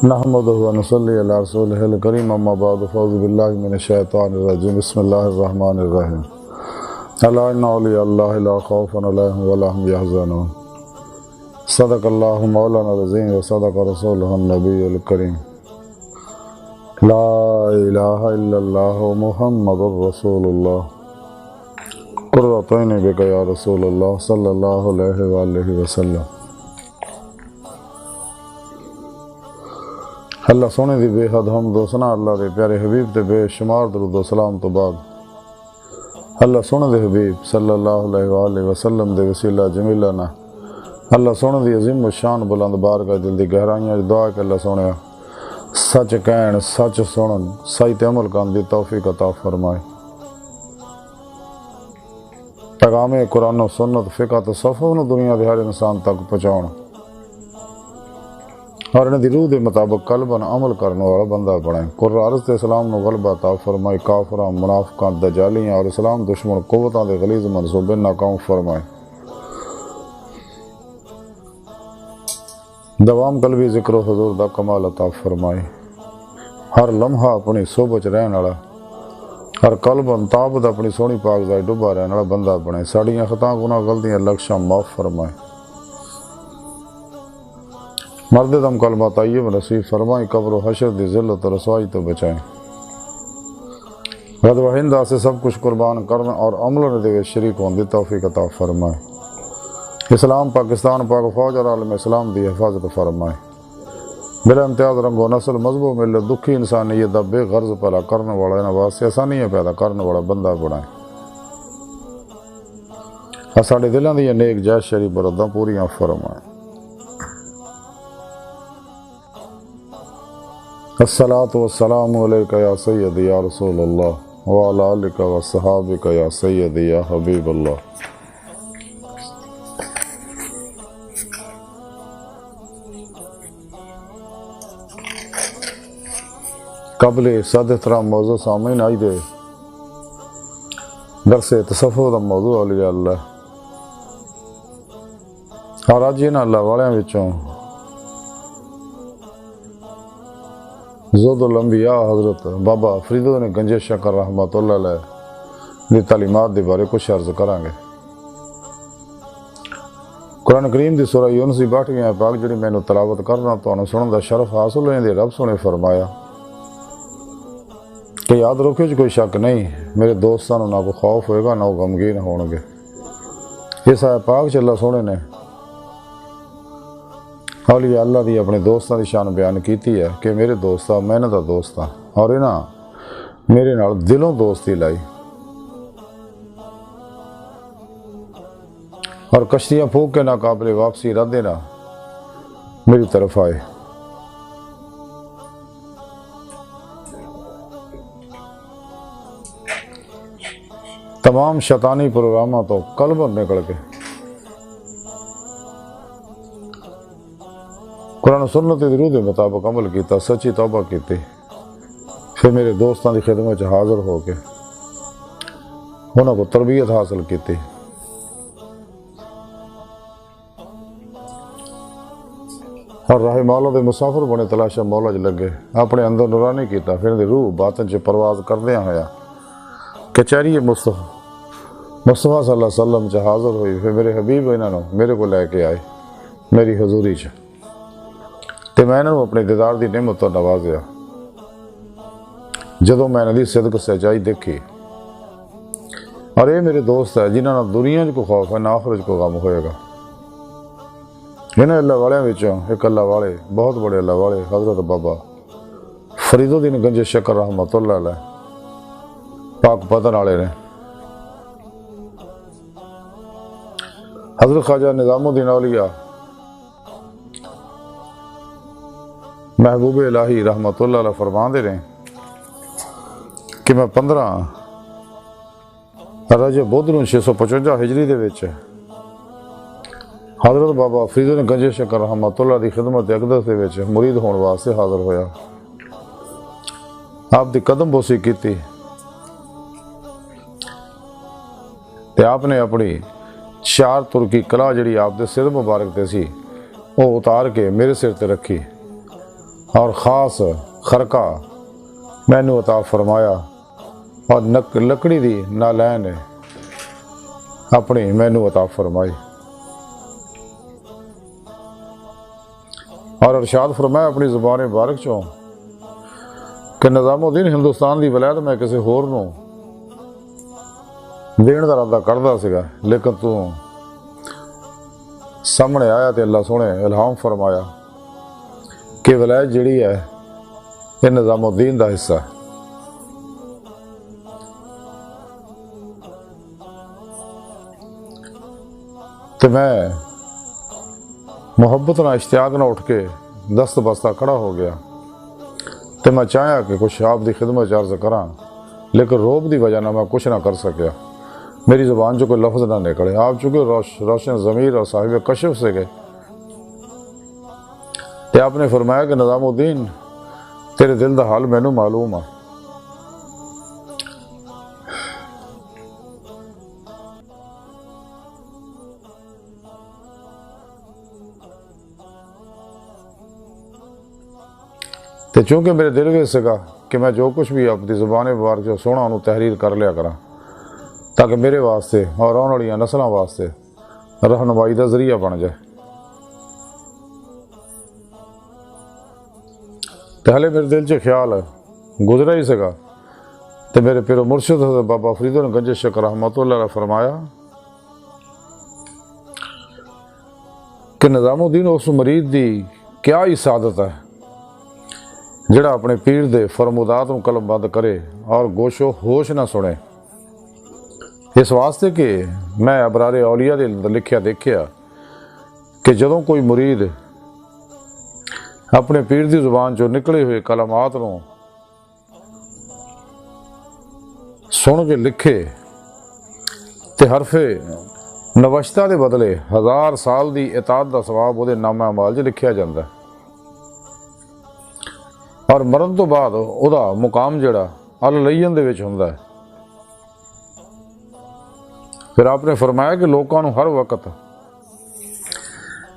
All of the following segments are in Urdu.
نحمدہ و نصلی علی رسولہ الکریم اما بعد فاعوذ باللہ من الشیطان الرجیم بسم اللہ الرحمن الرحیم الا ان اولیاء اللہ لا خوف علیہم ولا هم یحزنون صدق اللہ مولانا العظیم و صدق رسولہ النبی الکریم لا الہ الا اللہ محمد رسول اللہ قرۃ عین بک یا رسول اللہ صلی اللہ علیہ وآلہ وسلم۔ اللہ سونے دی بے حد حمد و ثنا اللہ دے پیارے حبیب تے بے شمار درود و سلام تو بعد اللہ سونے دے حبیب صلی اللہ علیہ وآلہ وسلم دے وسیلہ جمیلہ نا اللہ سونے دی عظیم و شان بلند بارگاہ دل دی گہرائیاں دعا کہ اللہ سونے سچ کہن سچ سنن صحیح تے عمل کرن دی توفیق عطا فرمائے۔ پیغام قرآن و سنت فقہ تصوف نو دنیا دے ہر انسان تک پہنچاؤن اور انہیں دی روح دے مطابق قلباً عمل کرنے والا بندہ بنائیں۔ قرآن عرض تے اسلام نو غلبہ عطا فرمائے، کافران منافقان دجالیاں اور اسلام دشمن قوتاں دے غلیظ منصوبے ناکام فرمائے۔ دوام قلبی ذکر و حضور دا کمال عطا فرمائے، ہر لمحہ اپنی صحبت رہن والا ہر قلباً تابد اپنی سونی پاک ذات ڈبا رہن والا بندہ بنائے۔ ساڑیاں خطاں گناہ غلطیاں لکشاں معاف فرمائے، مرد دم کلمہ طیب نصیب فرمائیں، قبر و حشر دی ذلت و رسوائی تو بچائیں۔ غد و ہندہ سے سب کچھ قربان کرنا اور عمل دے شریک ہون دی توفیق عطا فرمائیں۔ اسلام پاکستان پاک فوج اور عالم اسلام دی حفاظت فرمائیں۔ بلا امتیاز رنگ و نسل مذہب و ملت دکھی انسانیت دا بے غرض پیدا کرنے والا نواز سے آسانیاں پیدا کرنے والا بندہ بنائیں۔ ساڑے دلوں دی نیک جائز شریف براداں پوریاں فرمائیں۔ الصلاۃ والسلام علیکہ یا سیدی یا رسول اللہ وعلی آلک و صحابک یا سیدی یا حبیب اللہ۔ قبل صد احترام موضوع سامعین آئی دے درس تصوف دا موضوع اولیاء اللہ اور آج انہاں اللہ والیاں وچوں زود الانبیاء حضرت بابا فرید نے گنج شکر رحمۃ اللہ علیہ دی تعلیمات دے بارے کچھ عرض کرانگے۔ قرآن کریم دی سورہ یونس دی 62ویں پاک جڑی میں تلاوت کرنا تو سنن دا شرف حاصل ہونے دے رب سنے فرمایا کہ یاد رکھو کوئی شک نہیں میرے دوستانوں نہ کوئی خوف ہوئے گا نہ وہ غمگین ہون گے۔ اس آیت پاک چ اللہ سونے نے اولیاء اللہ دی اپنے دوستاں دی شان بیان کیتی ہے کہ میرے دوستا میں نے دا دوستا اور انہاں میرے نال دلوں دوستی لائی اور کشتیاں پھونک کے ناقابل واپسی ردے نہ میری طرف آئے۔ تمام شیطانی پروگراموں تو قلبوں نکل کے قرآن و سنت دی روح دے مطابق عمل کیتا، سچی توبہ کیتی، پھر میرے دوستان دی خدمت حاضر ہو کے انہوں کو تربیت حاصل کیتی۔ اور راہ مولا دے مسافر بنے تلاشا مولا ج لگے اپنے اندر نورانی کیتا، پھر دی روح باطن چ پرواز کردیاں ہویا کچہری مصطفیٰ صلی اللہ علیہ وسلم چ حاضر ہوئی، پھر میرے حبیب انہوں میرے کو لے کے آئے میری حضوری چ تے میں انہوں اپنے دیدار دی نعمت تو نوازیا۔ جدوں میں انہوں دی صدق سچائی دیکھی اور یہ میرے دوست ہے جنہاں نہ دنیا کو خوف ہے نہ آخرت کو غم ہوئے گا۔ انہیں اللہ والیاں وچوں ایک اللہ والے بہت بڑے اللہ والے حضرت بابا فرید الدین گنج شکر رحمۃ اللہ علیہ پاک پتن والے نے حضرت خواجہ نظام الدین اولیاء محبوب الہی رحمت اللہ علیہ فرمان دے رہے کہ میں 15 رجب بدر 655 ہجری دے وچ حضرت بابا فرید الدین گنج شکر رحمت اللہ دی خدمت اقدس دے وچ مرید ہون واسطے حاضر ہویا۔ آپ دی قدم بوسی کیتی تے آپ نے اپنی 4 ترکی کلا جڑی آپ دے سر مبارک تے سی وہ اتار کے میرے سر تے رکھی اور خاص خرقہ مینو عطا فرمایا اور لکڑی دی نالین اپنی مینو عطا فرمائی اور ارشاد فرمایا اپنی زبان مبارک چوں کہ نظام الدین ہندوستان دی ولایت میں کسی ہور نوں دین دا ارادہ کردا سگا، لیکن تو سامنے آیا تے اللہ سونے الہام فرمایا کہ ولایت جڑی ہے یہ نظام الدین دا حصہ ہے۔ تو میں محبت نہ اشتیاق نہ اٹھ کے دست بستہ کھڑا ہو گیا تو میں چاہیا کہ کچھ آپ دی خدمت عرض کراں، لیکن روب دی وجہ نہ میں کچھ نہ کر سکیا، میری زبان جو کوئی لفظ نہ نکلے۔ آپ چونکہ روشن ضمیر اور صاحب کشف سے گئے تو آپ نے فرمایا کہ نظام الدین تیرے دل دا حال مینوں معلوم ہے۔ تو چونکہ میرے دل میں سکا کہ میں جو کچھ بھی اپنی زبان مبارک جو سونا انہوں تحریر کر لیا کراں تاکہ میرے واسطے اور آنے والی نسلوں واسطے رہنمائی کا ذریعہ بن جائے۔ تو ہلے میرے دل چ خیال ہے گزرا ہی سکا تو میرے پیرو مرشد حضرت بابا فرید گنج شک رحمۃ اللہ علیہ فرمایا کہ نظام الدین اس مرید دی کیا ہی سعادت ہے جڑا اپنے پیر دے فرمودات کو قلم بند کرے اور گوش و ہوش نہ سنے۔ اس واسطے کہ میں ابرار اولیاء دے اندر لکھیا دیکھیا کہ جدوں کوئی مرید اپنے پیر دی زبان چوں نکلے ہوئے کلمات نوں سن کے لکھے تے حرف نوشتہ دے بدلے 1000 سال دی اطاعت دا ثواب وہ نامہ اعمال چ لکھیا جاندا ہے، اور مرن تو بعد وہ مقام جڑا الین دے وچ ہوندا ہے۔ پھر آپ نے فرمایا کہ لوگوں نوں ہر وقت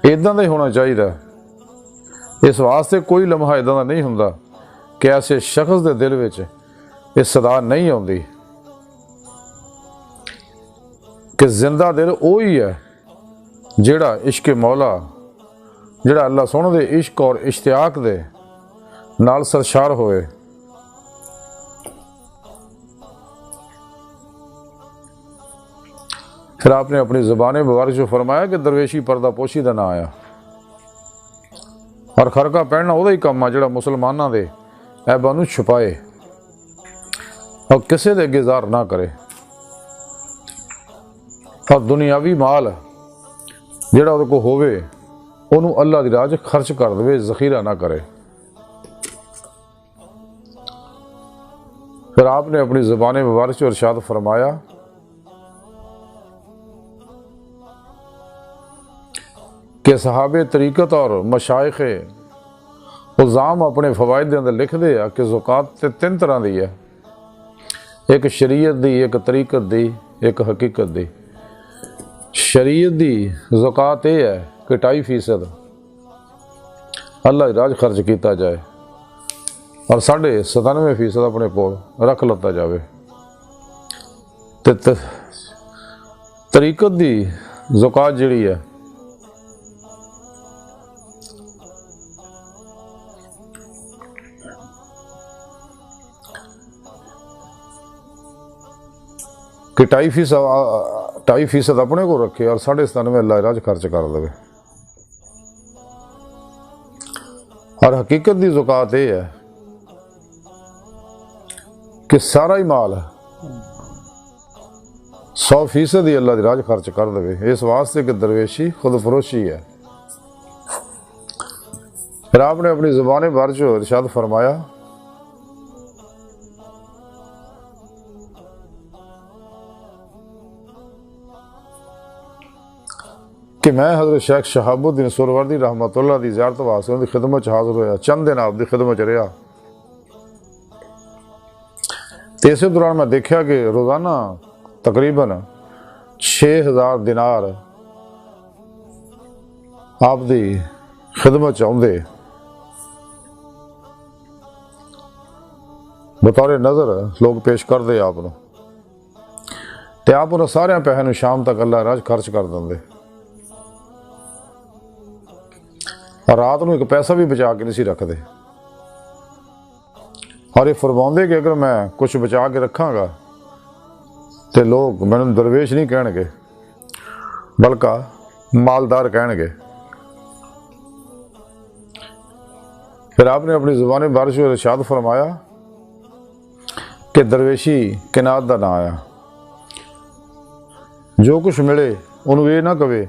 اداں دا ہی ہونا چاہیے، اس واسطے کوئی لمحہ اداں دا نہیں ہوندا کہ ایسے شخص دے دل وچ یہ صدا نہیں آندی کہ زندہ دل وہی ہے جڑا عشق مولا، جڑا اللہ سونے دے عشق اور اشتیاق دے نال سرشار ہوئے۔ پھر آپ نے اپنی زبان مبارک جو فرمایا کہ درویشی پردہ پوشی دا نہ آیا، اور خرقہ پہننا وہ ہی کام ہے جڑا مسلمانوں دے عیباں نوں چھپائے اور کسے دے اگے ظاہر نہ کرے، اور دنیاوی مال جڑا وہ کو ہووے انہوں اللہ دی راہ خرچ کر دے، ذخیرہ نہ کرے۔ پھر آپ نے اپنی زبان مبارک سے ارشاد فرمایا کہ صحابہ طریقت اور مشائخ عظام اپنے فوائد دے اندر لکھ دے کہ زکوٰۃ تین طرح دی ہے، ایک شریعت دی، ایک طریقت دی، ایک حقیقت دی۔ شریعت دی زکوٰۃ یہ ہے کہ 2.5% اللہ دی راہ خرچ کیتا جائے اور 97.5% اپنے کول رکھ لتا جاوے۔ طریقت دی زکوٰۃ جڑی ہے کہ 2.5% اپنے کو رکھے اور 97.5 اللہ راج خرچ کر دے۔ اور حقیقت دی زکوٰۃ یہ ہے کہ سارا ہی مال 100% ہی اللہ دی راج خرچ کر دے، اس واسطے کہ درویشی خود فروشی ہے۔ پھر آپ نے اپنی زبان مبارک سے ارشاد فرمایا کہ میں حضرت شیخ شہاب الدین سہروردی رحمۃ اللہ دی زیارت واسطے ان کی خدمت حاضر ہویا، چند دن آپ دی خدمت رہا۔ تو اسی دوران میں دیکھا کہ روزانہ تقریباً 6000 دینار آپ دی خدمت آتے بطور نظر لوگ پیش کرتے آپ نو، تے آپ انہوں سارے پیسے نو شام تک اللہ راج خرچ کر دیں، اور رات نو ایک پیسہ بھی بچا کے نہیں سی رکھتے، اور یہ فرماؤندے کہ اگر میں کچھ بچا کے رکھاں گا تے لوگ میں نے درویش نہیں کہن گے بلکہ مالدار کہن گے۔ پھر آپ نے اپنی زبان بارش و ارشاد فرمایا کہ درویشی کنات دا نہ آیا، جو کچھ ملے انہوں یہ نہ کہے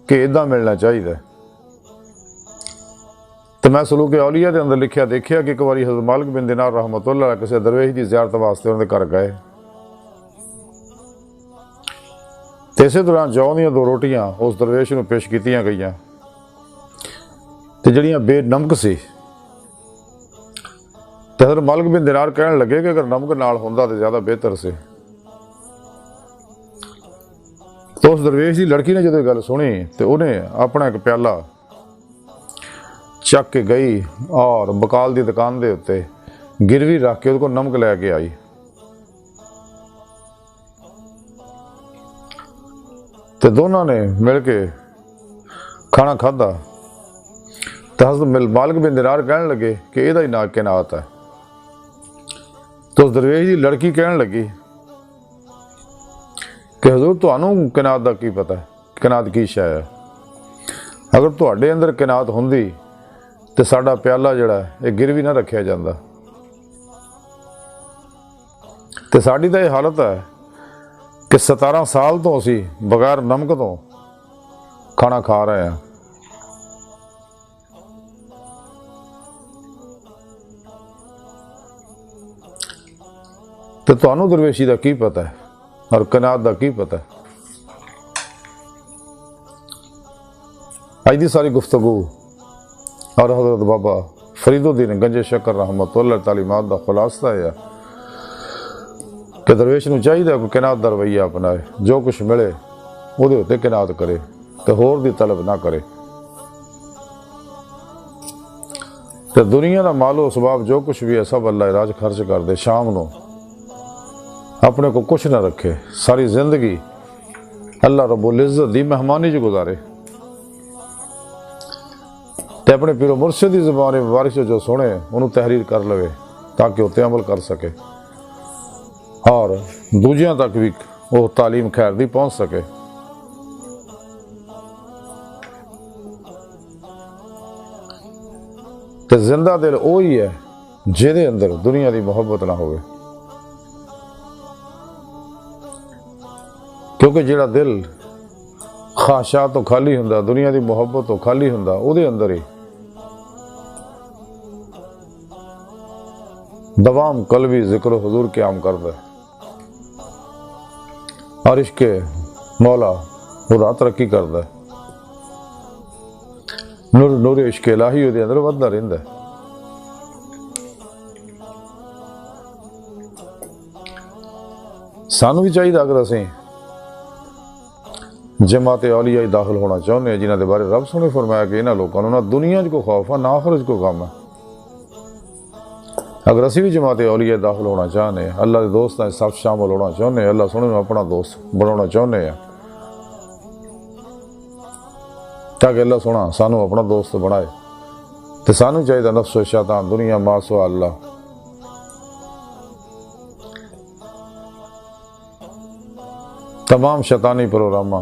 کہ ادھا ملنا چاہیے۔ تو میں سلوک اولیاء دے اندر لکھیا دیکھیا کہ ایک باری حضرت مالک بن دینار رحمۃ اللہ علیہ کسی درویش دی زیارت واسطے انہوں نے کر گئے، تے اسی دوران جو دیاں 2 روٹیاں اس درویش نو پیش کیتیاں گئیاں تے جڑیاں بے نمک سی، تے حضرت مالک بن دینار کہنے لگے کہ اگر نمک نال ہوندا تے زیادہ بہتر سے۔ تو اس درویش دی لڑکی نے جدو یہ گل سنی تو انہیں اپنا ایک پیالہ چک کے گئی اور بکال دی دکان دے اتے گروی رکھ کے اس کو نمک لے کے آئی، تو دونوں نے مل کے کھانا کھادا۔ تو حضرت مالک بن دینار کہنے لگے کہ یہ ہی نا کنات ہے۔ تو اس درویش دی لڑکی کہنے لگی کہ حضور تانوں کنات دا کی پتہ ہے، کنات کی شے ہے؟ اگر تواڈے اندر کنات ہوندی تے ساڈا پیالہ جڑا ہے یہ گروی نہ رکھیا جاندا، تے ساڈی تو یہ حالت ہے کہ 17 سال تو اسی بغیر نمک تو کھانا کھا رہے ہیں۔ تو تانوں درویشی دا کی پتہ ہے اور کنات دا کی پتہ ہے؟ آج دی ساری گفتگو اور حضرت بابا فرید الدین گنج شکر رحمۃ اللہ تعلیمات دا خلاصہ ہے کہ درویش نو چاہیے کہ کنات دا رویہ اپنائے، جو کچھ ملے وہ دے ہوتے کنات کرے تو ہور دی طلب نہ کرے، تو دنیا دا مال و اسباب جو کچھ بھی ہے سب اللہ راج خرچ کر دے، شام نو اپنے کو کچھ نہ رکھے، ساری زندگی اللہ رب العزت دی مہمانی جو گزارے، تے اپنے پیر و مرشد دی زبان مبارک جو سنے انہوں تحریر کر لوے تاکہ وہ عمل کر سکے اور دوجیاں تک بھی وہ تعلیم خیر دی پہنچ سکے۔ تے زندہ دل وہی ہے جہدے اندر دنیا دی محبت نہ ہوئے، کیونکہ جڑا دل خواہشات تو خالی ہوندا، دنیا دی محبت تو خالی ہوندا، او دے اندر ہی دوام قلبی ذکر و حضور قیام کردا ہے، اور عشق مولا خدا ترقی کردا ہے، نور عشق الہی او دے اندر وددا رہندا ہے۔ سانو بھی چاہیے اگر اسیں جماعت اولیاء داخل ہونا چاہتے ہیں جنہاں دے بارے رب سنے فرمایا کہ انہاں لوگوں نہ دنیا کو خوف ہے نہ آخرت کو غم ہے، اگر اسی بھی جماعت اولیاء داخل ہونا چاہتے ہیں، اللہ کے دوستاں سب شامل ہونا چاہتے ہیں، اللہ سنے اپنا دوست بنانا چاہتے ہیں تاکہ اللہ سونا سانو اپنا دوست بنائے، تو سانو چاہیے نفس و شیطان دنیا ما سوا اللہ تمام شیطانی پروگرامہ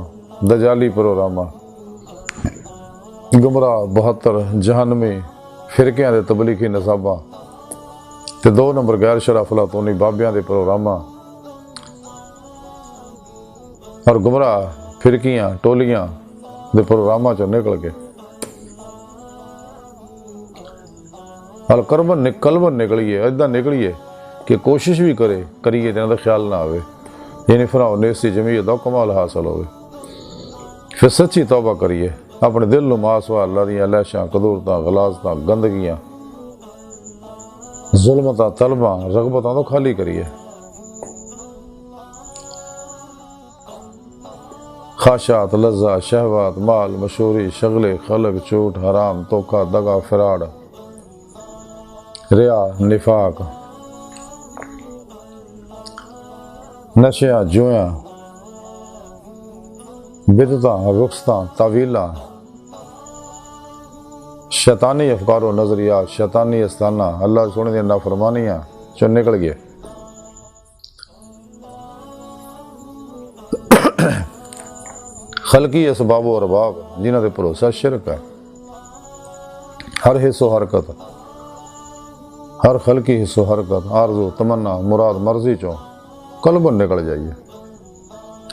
دجالی پروگرامہ گمراہ 72 جہنمی فرقیاں دے تبلیغی نصاباں تے 2 نمبر غیر شرع فلاطونی بابیاں دے پروگراماں اور گمراہ فرقیاں ٹولیاں دے پروگراماں چوں نکل کے قلبن نکلیے ادھا نکلیے کہ کوشش بھی کریے جنہاں دا خیال نہ آوے، یعنی فراؤ نیسی جمعیت دا کمال حاصل ہوئے، پھر سچی توبہ کریے، اپنے دل نو ماسوا اللہ دیاں لہشاں قدورتاں غلاظتاں گندگیاں ظلمتاں طلباں رغبتاں تو خالی کریے، خواہشات لذات شہوات مال مشہوری شغلے خلق چوٹ حرام دھوکہ دغا فراڈ ریا نفاق نشیاں جویاں بدعتاں رخصتاں تعویلاں شیطانی افکار و نظریات شیطانی استانہ اللہ سونے دی نافرمانیاں چو نکل گئے۔ خلقی اسباب و ارباب جنہاں دے بھروسہ شرک ہے، ہر حص و حرکت ہر خلقی حص و حرکت آرزو تمنا مراد مرضی چوں قلبن نکل جائیے،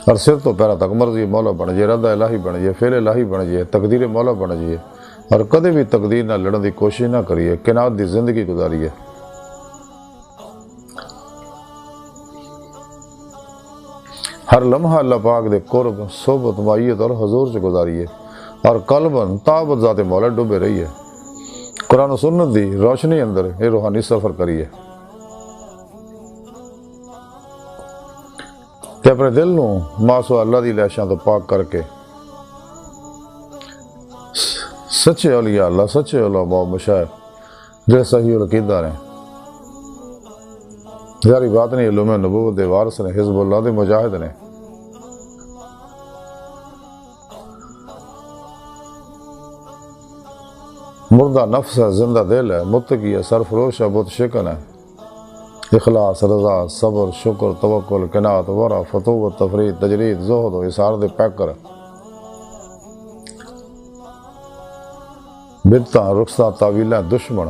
اور سر تو پیرا تک مرضی مولا بن جائے، ردہ الہی بن جائے، فعل الہی بن جائے، تقدیر مولا بن جائے، اور کدے بھی تقدیر نہ لڑن دی کوشش نہ کریے، قناعت دی زندگی گزاریے۔ ہر لمحہ اللہ پاک دے قرب صحبت معیت اور حضور سے گزاریے، اور قلباً تابت ذات مولا ڈوبے رہیے، قرآن و سنت دی روشنی اندر یہ روحانی سفر کریے، تے اپنے دل نو ماسو اللہ دی لاشاں تو پاک کر کے سچے اولیاء اللہ سچے علماء و مشائخ جو صحیح العقیدہ نے، ظاہری بات نہیں، علوم نبوت دے وارث نے، حزب اللہ دے مجاہد نے، مردہ نفس ہے زندہ دل ہے، متقی ہے سرفروش ہے بت شکن ہے، اخلاص رضا صبر شکر توکل قناعت ورع فتوت تفرید تجرید زہد و اثار دے پیکر، بدعتاں رخصتاں تعویلاں دشمن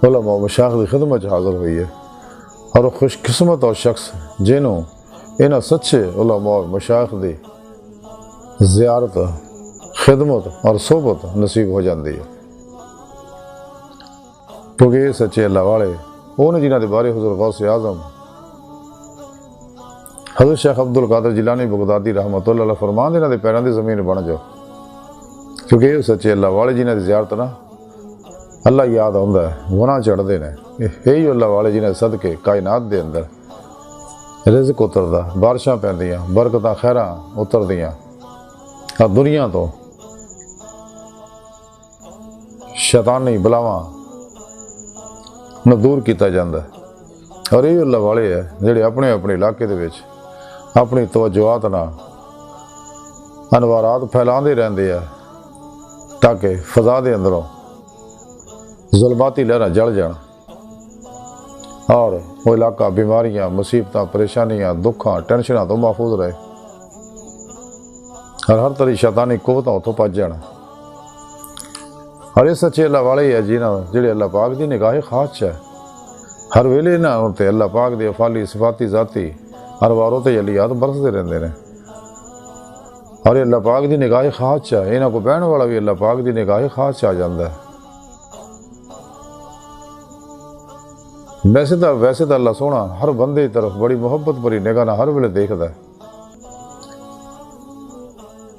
علماء و مشائخ دی خدمت حاضر ہوئی ہے، اور وہ خوش قسمت اور شخص جنہوں انہاں سچے علماء و مشائخ دی زیارت خدمت اور صحبت نصیب ہو جاندی ہے، کیونکہ یہ سچے اللہ والے وہ نے جنہاں دے بارے حضور غوث اعظم حضرت شیخ عبد القادر جیلانی بغدادی رحمۃ اللہ علیہ فرمان انہاں دے پیراں دی زمین بن جاؤ، کیونکہ یہ سچے اللہ والے جنہاں دی زیارت نا اللہ یاد آندا ہے، گناہ چڑھدے نے، یہی اللہ والے جنہاں دے صدقے کائنات دے اندر رزق اتردا، بارشاں پیندیاں، برکتاں خیراں اتردیاں، اور دنیا تو شیطانی بلاواں نہ دور کیتا جاندا ہے، اور یہ اللہ والے ہے جڑے اپنے اپنے علاقے دے وچ اپنی توجہات نال انوارات پھیلاندے رہندے ہیں تاکہ فضا دے اندروں ظلماتی لہراں جل جان، اور وہ علاقہ بیماریاں مصیبتاں پریشانیاں دکھاں ٹینشناں تو محفوظ رہے، اور ہر طرح شیطانی قوتاں اتوں پج جان، اور یہ سچے اللہ والے ہی ہے جڑے اللہ پاک دی نگاہ خاص ہے، ہر ویلے نہ ہوتے اللہ پاک دی افعالی صفاتی ذاتی انواروں تے علیات برسدے رہندے نے، اور یہ اللہ پاک دی نگاہ خاص ہے، انہاں کو بہن والا بھی اللہ پاک دی نگاہ خاص آ جاندا ہے۔ ویسے تو اللہ سونا ہر بندے کی طرف بڑی محبت بری نگاہ نہ ہر ویلے دیکھدا ہے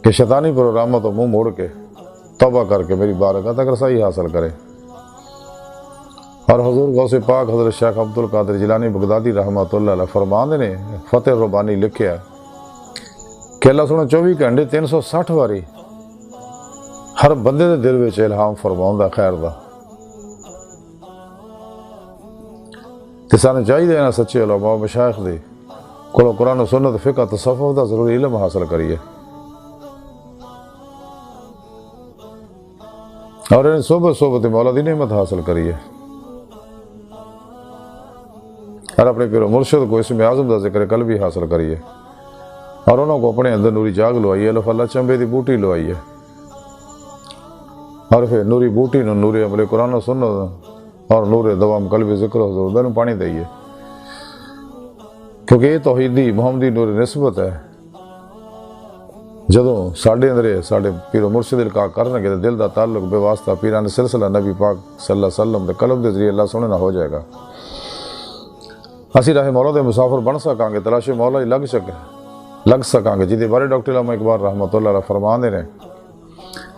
کہ شیطانی پروگراموں تو منہ موڑ کے توبہ کر کے میری بارگاہ تک رسائی حاصل کرے، اور حضور غوث پاک حضرت شیخ عبد القادر جیلانی بغدادی رحمۃ اللہ علیہ فرماندے نے فتح ربانی لکھیا کہ اللہ سونا 24 گھنٹے 360 واری ہر بندے دے دل وچ الہام فرماوندا خیر دا، تے سانوں چاہیے انہاں سچے علماء و مشائخ دے کولوں قرآن و سنت فقہ تصوف دا ضروری علم حاصل کریے، اور انہیں صحبت مولا دی نعمت حاصل کریے، اور اپنے پیر و مرشد کو اسم اعظم دا ذکر قلبی حاصل کریے، اور انہوں کو اپنے اندر نوری جاگ لوائیے، الف اللہ چنبے دی بوٹی لوائیے، اور پھر نوری بوٹی نو نور عمل قرآن و سنت اور نور دوام قلبی ذکر حضور دونوں پانی دئیے، کیونکہ یہ توحیدی محمدی نور نسبت ہے، جدوں ساڈے اندر ساڈے پیر و مرشد القاء کرن گے دل دا تعلق بے واسطہ پیران سلسلہ نبی پاک صلی اللہ علیہ وسلم دے قلب دے ذریعے اللہ سونے نہ ہو جائے گا، اسی راہ مولا دے مسافر بن سکاں گے، تلاش مولا ہی لگ سکاں گے، جدے بارے ڈاکٹر علامہ اقبال رحمۃ اللہ علیہ فرماندے نے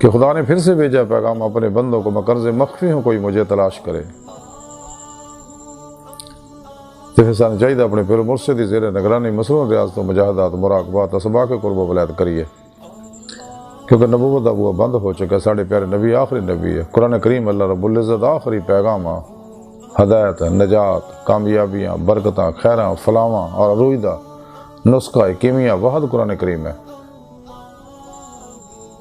کہ خدا نے پھر سے بھیجا پیغام اپنے بندوں کو، میں قرض مخفی ہوں کوئی مجھے تلاش کرے، تو پھر سانوں چاہیے اپنے پیر و مرشد دی زیر نگرانی مصروف ریاضت و مجاہدات مراقبات اسباق قرب و ولایت کریے، کیونکہ نبوت دا بوا بند ہو چکا ہے، ساڑھے پیارے نبی آخری نبی ہے، قرآن کریم اللہ رب العزت آخری پیغام ہدایت، نجات، کامیابیاں، برکتاں، خیراں، فلاواں اور عروجہ، نسخہ، کیمیا وحد قرآن کریم ہے۔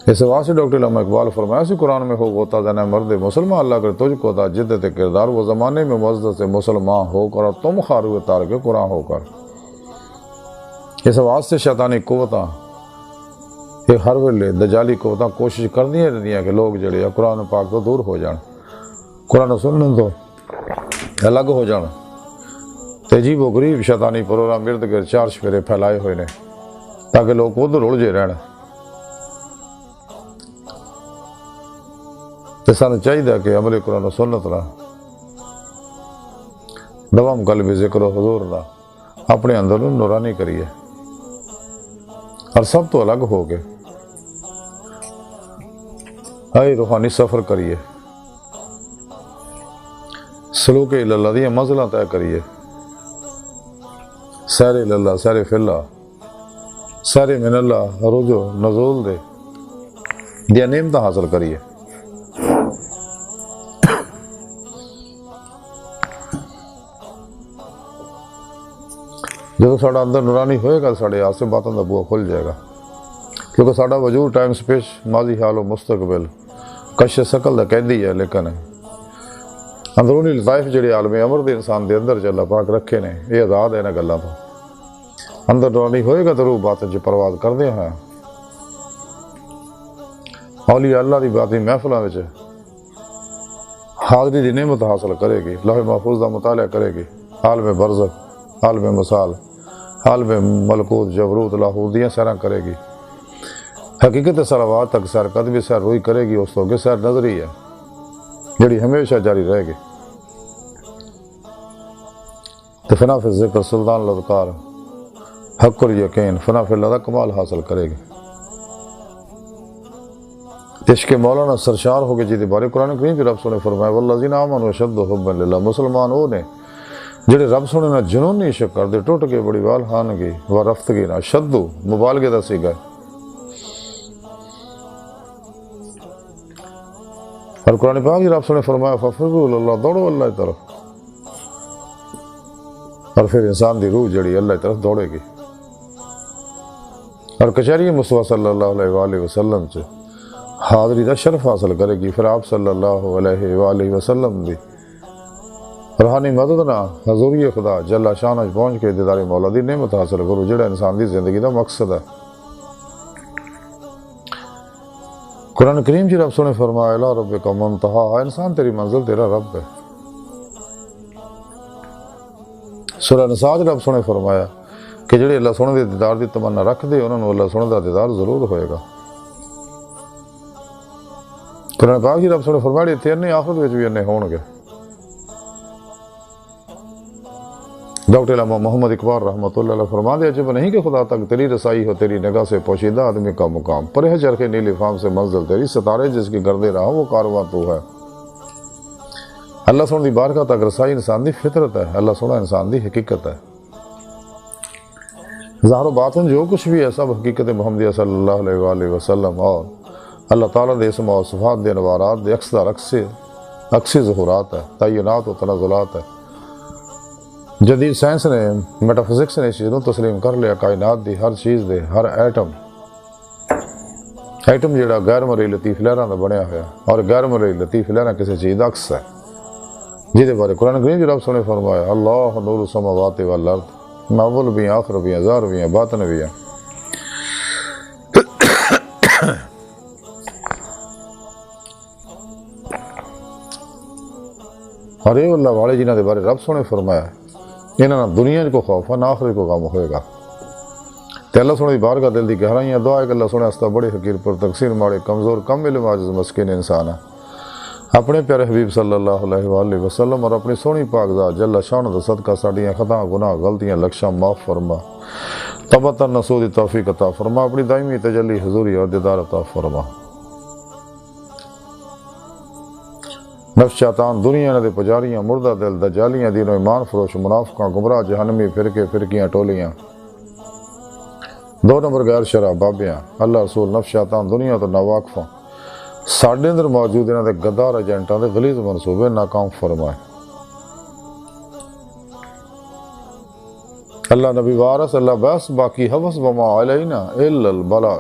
اس واسطے ڈاکٹر علامہ اقبال فرمایا سی قرآن میں ہو غوطہ دینا مرد مسلمان، اللہ کر تجھ کو دا جدت کردار، وہ زمانے میں معزز سے مسلمان ہو کر اور تم خاروئے تارک قرآن ہو کر۔ اس واسطے شیطانی قوتاں یہ ہر ویلے دجالی قوتاں کوشش کردیاں رہندیاں کہ لوگ جڑے قرآن پاک تو دور ہو جان، قرآن سنن تو الگ ہو جان۔ عجیب و غریب شیطانی پروگرام ارد گرد چار چفیرے پھیلائے ہوئے نے تاکہ لوگ ادھر الجھے رہن۔ تو سانو چاہیے کہ عمل قرآن و سنت دا دوام قلبی ذکر و حضور دا اپنے اندر نورانی کریے اور سب تو الگ ہو کے آئی روحانی سفر کریے، سلوک اللہ دیا منزلیں طے کریے، سیر اللہ، سیر فی اللہ، سیر من اللہ، رجوع نزول دے دیا نعمتیں حاصل کریے۔ جب ساڑا اندر نورانی ہوئے گا ساڑے آسے باتوں دا بوا کھل جائے گا، کیونکہ ساڑا وجود ٹائم سپیس ماضی حال و مستقبل کش شکل دا قیدی ہے، لیکن اندرونی لطائف جڑے عالم امر دے انسان دے اندر جلا پاک رکھے نے یہ آزاد ہے نا گلاں تو۔ اندر نورانی ہوئے گا تو روح باتیں جو پرواز کر دیا ہیں، اولیاء اللہ دی باتی محفلہ میں حاضری دی نعمت حاصل کرے گی، لوح محفوظ دا مطالعہ کرے گی، عالم برزخ، عالم مثال، عالم ملکوت جبروت لاہور دیاں سیراں کرے گی، حقیقت صلوات تک سیر قدمی سیر روئی کرے گی، اس تو کہ سیر نظری ہے جڑی ہمیشہ جاری رہے گی۔ تو فنا فی ذکر سلطان الاذکار حق اور یقین فنا فی اللہ دا کمال حاصل کرے گی۔ عشق مولانا سرشار ہو گئے جی بارے قرآن کریم کی رب سنے فرمایا والذین آمنوا اشد حبا للہ، مسلمان وہ نے جڑے رب سنے نہ جنونی عشق کر دے، ٹوٹ کے بڑی وال خانگی و رفتگی نہ شدو مبالغے دا سی گئے۔ اور قرآن پاک کی رب سنے فرمایا ففروا اللہ، دوڑو اللہ کی طرف، اور پھر انسان دی روح جڑی اللہ کی طرف دوڑے گی اور کچہری مصطفیٰ صلی اللہ علیہ وآلہ وسلم سے حاضری دا شرف حاصل کرے گی۔ پھر آپ صلی اللہ علیہ وآلہ وسلم دی روحانی مدد نہ حضوری خدا جل شانہ پہنچ کے دیدار مولا دی نعمت حاصل کرو، جڑا انسان دی زندگی دا مقصد ہے۔ قرآن کریم جی رب سنے فرمایا الی ربک منتہا، انسان تیری منزل تیرا رب ہے۔ سورہ نساء رب سنے فرمایا کہ جڑے اللہ سونے دے دیدار دی تمنا رکھ دے انہوں نے اللہ سونے دا دیدار ضرور ہوئے گا۔ قرآن پاک جی رب سنے فرمایا تیرنے آخرت وچ بھی انہیں ہون گے۔ ڈاکٹر علامہ محمد اقبال رحمۃ اللہ علیہ فرما دیا عجب نہیں کہ خدا تک تیری رسائی ہو، تیری نگاہ سے پوشیدہ آدمی کا مقام، پرہ چرخے نیلی فام سے منزل تیری، ستارے جس کی گردے رہا وہ کارواں تو ہے۔ اللہ سونے دی بارگاہ تک رسائی انسان دی فطرت ہے، اللہ سونا انسان دی حقیقت ہے۔ ظاہر و باطن جو کچھ بھی ہے سب حقیقت محمدیہ صلی اللہ علیہ وآلہ وسلم اور اللہ تعالیٰ دے اسم و صفات دے نوارات دے اکثر عکسی ظہورات ہے، تعینات و تنزلات ہے۔ جدید سائنس نے میٹا فزکس نے اس چیز کو تسلیم کر لیا، کائنات دی ہر چیز دے ہر ایٹم جڑا غیر مرئی لطیف لہراں دا بنیا ہوا اور غیر مرئی لطیف لہراں کسی چیز دا عکس ہے، جہدے بارے قرآن کریم رب سنے فرمایا اللہ نور السماوات والارض، میں اول بھی ہیں آخر بھی ہیں ظاہر بھی ہیں باطن بھی ہیں۔ اور یہ اللہ والے جنہاں دے بارے رب سنے فرمایا انہاں دنیا کو خوف ہے نہ آخرت کو غم ہوئے گا۔ تے اللہ سنے دی بارگاہ دل دی گہرائیاں دعا ہے کہ اللہ سنے استا بڑے حقیر پر تقصیر ماڑے کمزور کم علم عاجز مسکین انسان ہے، اپنے پیارے حبیب صلی اللہ علیہ وآلہ وسلم اور اپنی سونی پاک ذات جل شانہ دا صدقہ ساڈیاں خطاں گناہ غلطیاں لکشاں معاف فرما، توبہ نصوح دی توفیق عطا فرما، اپنی دائمی تجلی حضوری اور دیدار عطا فرما۔ نفس شیطان دنیا دے پجاریاں مردہ دل دجالیاں دین و ایمان فروش منافقاں گمراہ جہنمی فرقے فرقیاں ٹولیاں 2 نمبر غیر شرع بابیاں اللہ رسول نفس شیطان دنیا تو ناواقفاں ساڈے اندر موجود انہاں دے غدار ایجنٹاں دے غلیظ منصوبے ناکام فرمائے۔ اللہ نبی وارث اللہ بس باقی حوث وما علینا الا البلاغ.